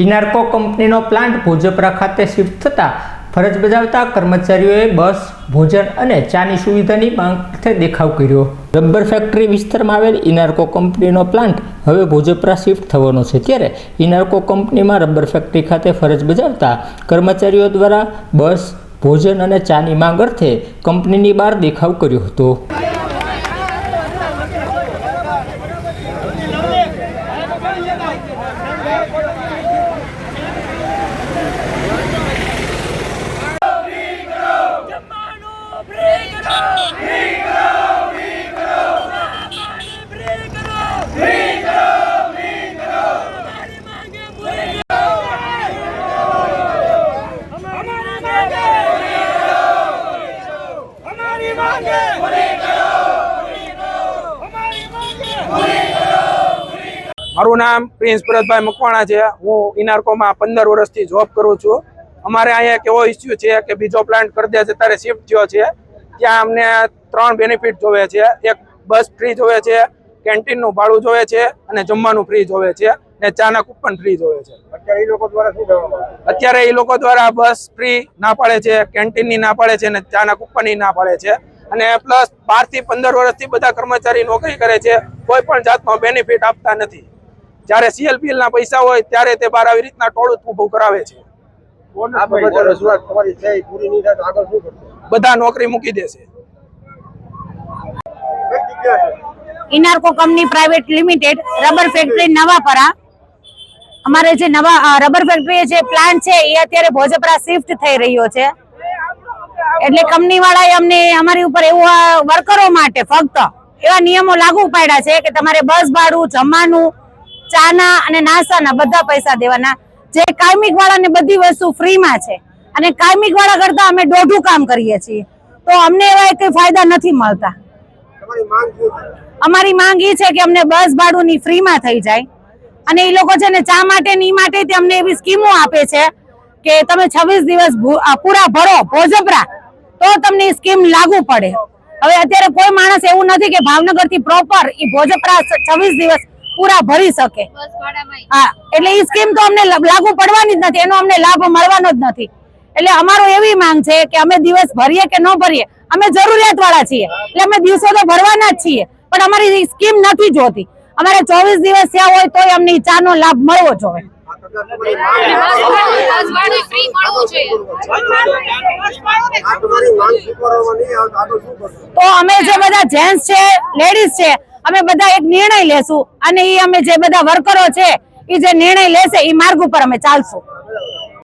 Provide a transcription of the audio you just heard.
ઇનાર્કો કંપનીનો પ્લાન્ટ ભોજપરા ખાતે શિફ્ટ થતા ફરજ બજાવતા કર્મચારીઓએ બસ, ભોજન અને ચાની સુવિધાની માંગ સાથે દેખાવ કર્યો। રબર ફેક્ટરી વિસ્તારમાં આવેલ ઇનાર્કો કંપનીનો પ્લાન્ટ હવે ભોજપરા શિફ્ટ થવાનો છે, ત્યારે ઇનાર્કો કંપનીમાં રબર ફેક્ટરી ખાતે ફરજ બજાવતા કર્મચારીઓ દ્વારા બસ, ભોજન અને ચાની માંગ અર્થે કંપનીની બહાર દેખાવ કર્યો હતો। મારું નામ પ્રિન્સ ભરતભાઈ મકવાણા છે। હું ઇનાર્કોમાં 15 વર્ષથી જોબ કરું છું। અમારે અહીંયા કેવો ઇસ્યુ છે કે બીજો પ્લાન્ટ કરી દે છે ત્યારે શિફ્ટ થયો છે, ત્યાં અમને 3 બેનિફિટ જોવે છે। એક બસ ફ્રી જોવે છે, કેન્ટીનનું ભાડું જોવે છે અને જમવાનું ફ્રી જોવે છે ને ચાના કૂપન ફ્રી જોવે છે। અત્યારે એ લોકો દ્વારા બસ ફ્રી ના પાડે છે, કેન્ટીનની ના પાડે છે અને ચાના કૂપનની ના પાડે છે અને પ્લસ 12 થી 15 વર્ષથી બધા કર્મચારી નોકરી કરે છે, કોઈ પણ જાતનો બેનિફિટ આપતા નથી। જ્યારે સીએલપીએલ ના પૈસા હોય ત્યારે તે બહાર આવી રીતના ટોળું ઊભું કરાવે છે। બધા નોકરી મૂકી દેશે। Inarco company private limited rubber factory Navapara, અમારે જે નવા રબર ફેક્ટરી જે પ્લાન્ટ છે એ અત્યારે ભોજપરા શિફ્ટ થઈ રહ્યો છે, એટલે કંપની વાળાએ અમને અમારી ઉપર એવું વર્કરો માટે ફક્ત એવા નિયમો લાગુ પાડ્યા છે કે તમારે બસ ભાડું, જમવાનું, ચાના અને નાસ્તાના બધા પૈસા દેવાના। જે કાયમિક વાળાને બધી વસ્તુ ફ્રીમાં છે અને કાયમિક વાળા કરતા અમે દોઢું કામ કરીએ છીએ, તો અમને એવા કઈ ફાયદા નથી મળતા। અમારી માંગ એ છે કે અમને બસ ભાડુંની ફ્રીમાં થઈ જાય અને એ લોકો છે ને ચા માટે ની માટે અમને એવી સ્કીમો આપે છે કે તમે 26 દિવસ પૂરા ભરો ભોજપરા તો તમને સ્કીમ લાગુ પડે। હવે અત્યારે કોઈ માણસ એવું નથી કે ભાવનગર થી પ્રોપર એ ભોજપરા 26 દિવસ પૂરા ભરી શકે। હા, એટલે એ સ્કીમ તો અમને લાગુ પડવાની જ નથી, એનો અમને લાભ મળવાનો જ નથી। એટલે અમારો એવી માંગ છે કે અમે દિવસ ભરીએ કે ન ભરીએ, અમે જરૂરિયાત વાળા છીએ એટલે અમે દિવસો તો ભરવાના જ છીએ, પણ અમારી સ્કીમ નથી જોતી। અમારે 24 દિવસ થયા હોય તોય અમને ચાનો લાભ મળવો જોઈએ। તો અમે જે બધા જેન્ટ્સ છે, લેડીઝ છે, અમે બધા એક નિર્ણય લેશું અને એ અમે જે બધા વર્કરો છે એ જે નિર્ણય લેશે એ માર્ગ ઉપર અમે ચાલશું।